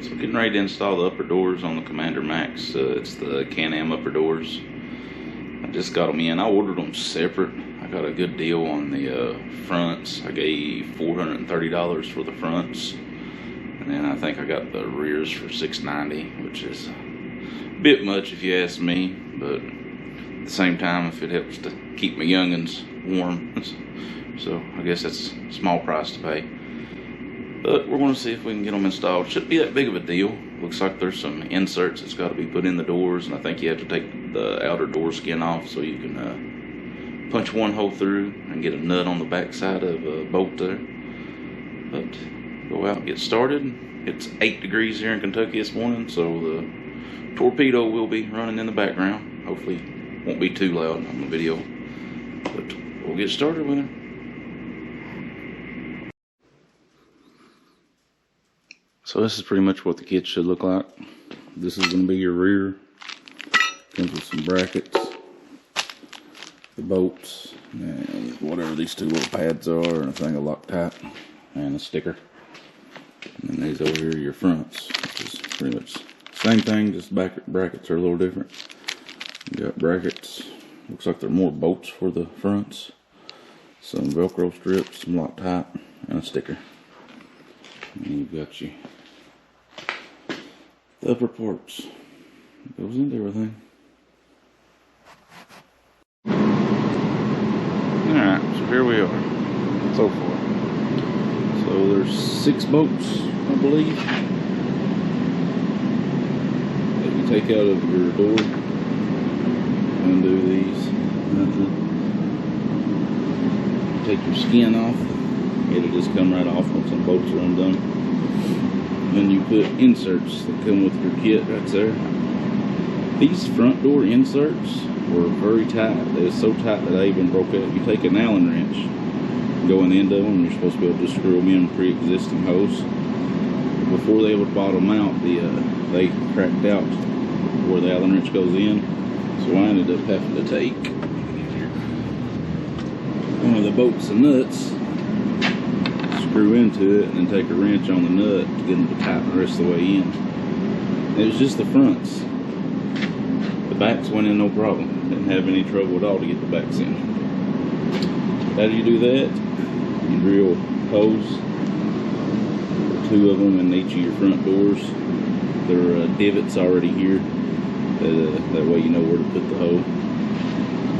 So getting ready to install the upper doors on the Commander Max. It's the Can-Am upper doors. I just got them in. I ordered them separate. I got a good deal on the fronts. I gave $430 for the fronts, and then I think I got the rears for $690, which is a bit much if you ask me, but at the same time, if it helps to keep my youngins warm, so I guess that's a small price to pay. But we're going to see if we can get them installed. Shouldn't be that big of a deal. Looks like there's some inserts that's got to be put in the doors, and I think you have to take the outer door skin off so you can punch one hole through and get a nut on the back side of a bolt there. But go out and get started. It's 8 degrees here in Kentucky this morning, so the torpedo will be running in the background. Hopefully it won't be too loud on the video. But we'll get started with it. So this is pretty much what the kit should look like. This is going to be your rear. Comes with some brackets, the bolts, and whatever these two little pads are, and a thing of Loctite, and a sticker. And then these over here are your fronts, which is pretty much the same thing, just brackets are a little different. You got brackets, looks like they're more bolts for the fronts, some Velcro strips, some Loctite, and a sticker. And you've got your the upper parts. It goes into everything. Alright, so here we are. So far. So there's 6 bolts, I believe, that you take out of your door. Undo these. Take your skin off. It'll just come right off once the bolts are undone. Then you put inserts that come with your kit right there. These front door inserts were very tight. They were so tight that they even broke out. You take an Allen wrench, go in the end of them, you're supposed to be able to just screw them in pre-existing holes. Before they would bottom out, they cracked out where the Allen wrench goes in. So I ended up having to take one of the bolts and nuts, screw into it, and then take a wrench on the nut to get them to tighten the rest of the way in. It was just the fronts. The backs went in no problem. Didn't have any trouble at all to get the backs in. How do you do that? You drill holes, 2 of them in each of your front doors. There are divots already here. That way you know where to put the hole.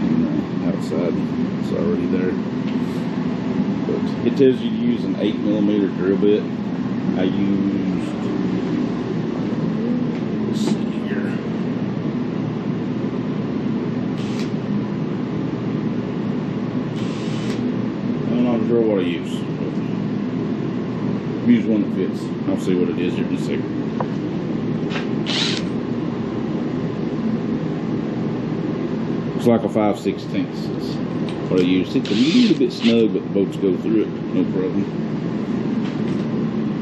And outside, it's already there. It tells you to use an 8mm drill bit. I used, let's see here, I'm not sure what I use. Use one that fits. I'll see what it is here in a second. It's like a 5/16. What I use. It's a little bit snug, but the bolts go through it, no problem.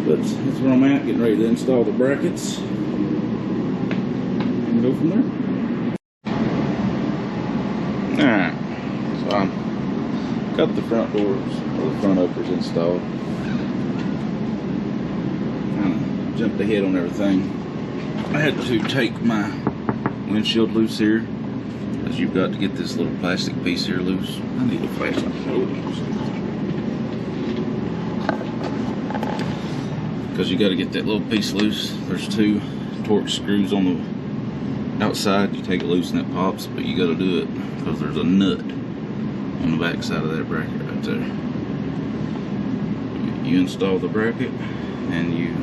But that's where I'm at, getting ready to install the brackets and go from there. Alright, so I've got the front doors, or the front uppers installed. Kind of jumped ahead on everything. I had to take my windshield loose here, because you've got to get this little plastic piece here loose. I need a flashlight. Because you got to get that little piece loose. There's 2 Torx screws on the outside. You take it loose and it pops, but you got to do it because there's a nut on the back side of that bracket right there. You install the bracket and you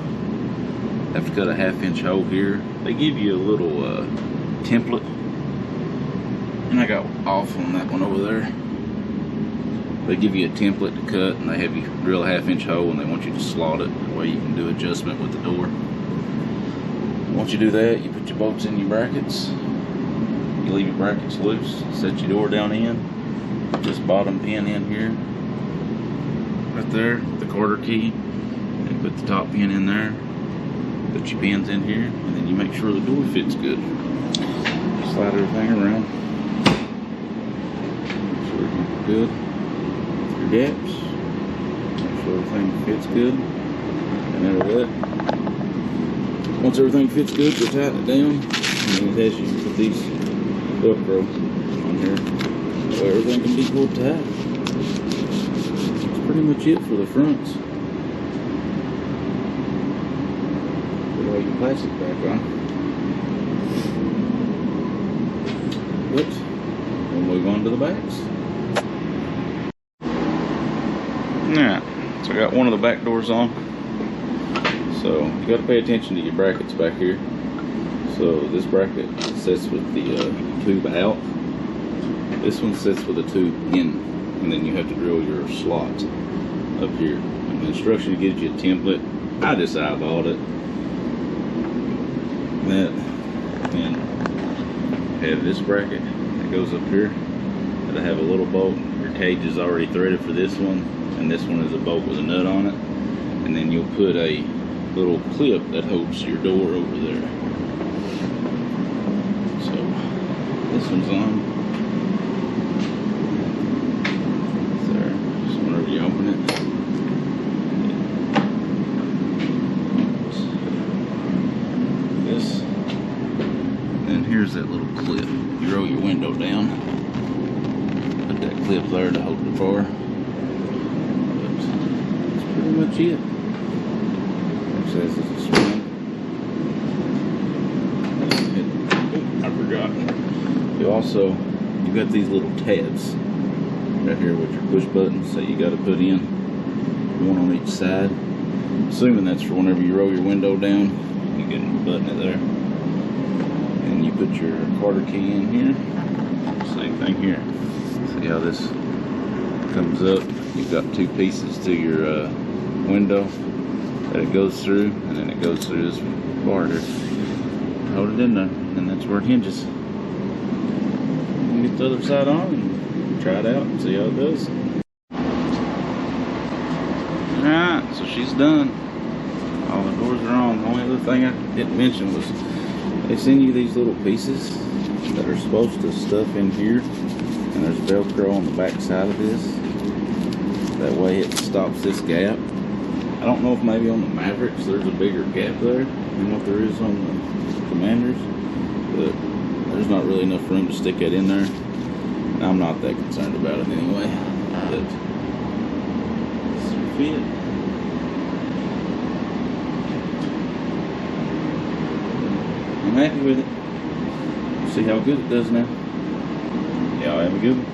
have to cut a 1/2 inch hole here. They give you a little template. And I got off on that one over there. They give you a template to cut, and they have you drill a 1/2 inch hole, and they want you to slot it. That way you can do adjustment with the door. Once you do that, you put your bolts in your brackets. You leave your brackets loose. Set your door down in. Put this bottom pin in here. Right there, the quarter key. And put the top pin in there. Put your pins in here, and then you make sure the door fits good. Slide everything around. Good. Your gaps. Make sure everything fits good. And there with it. Once everything fits good, you tighten it down, and then it has you put these Velcro on here, so everything can be pulled tight. That's pretty much it for the fronts. Put all your plastic back on. But we'll move on to the backs. Alright, so I got one of the back doors on. So you got to pay attention to your brackets back here. So this bracket sits with the tube out. This one sits with a tube in, and then you have to drill your slot up here. And the instruction gives you a template. I just eyeballed it. Then have this bracket that goes up here. That'll have a little bolt. Your cage is already threaded for this one, and this one is a bolt with a nut on it. And then you'll put a little clip that holds your door over there. So this one's on. There. Just whenever you open it. This. And then here's that little clip. You roll your window down. Put that clip there to hold the bar. But that's pretty much it. Says it's a spring. I forgot. You got these little tabs right here with your push buttons that you got to put in, one on each side. Assuming that's for whenever you roll your window down, you can button it there. And you put your quarter key in here. Same thing here. See how this comes up? You've got two pieces to your window that it goes through, and then it goes through this bar here. Hold it in there, and that's where it hinges. Get the other side on and try it out and see how it does. Alright, so she's done. All the doors are on. The only other thing I didn't mention was they send you these little pieces that are supposed to stuff in here, and there's Velcro on the back side of this. That way it stops this gap. I don't know if maybe on the Mavericks there's a bigger gap there than what there is on the Commanders, but there's not really enough room to stick that in there. And I'm not that concerned about it anyway. But it's a fit. I'm happy with it. See how good it does now. Y'all have a good one.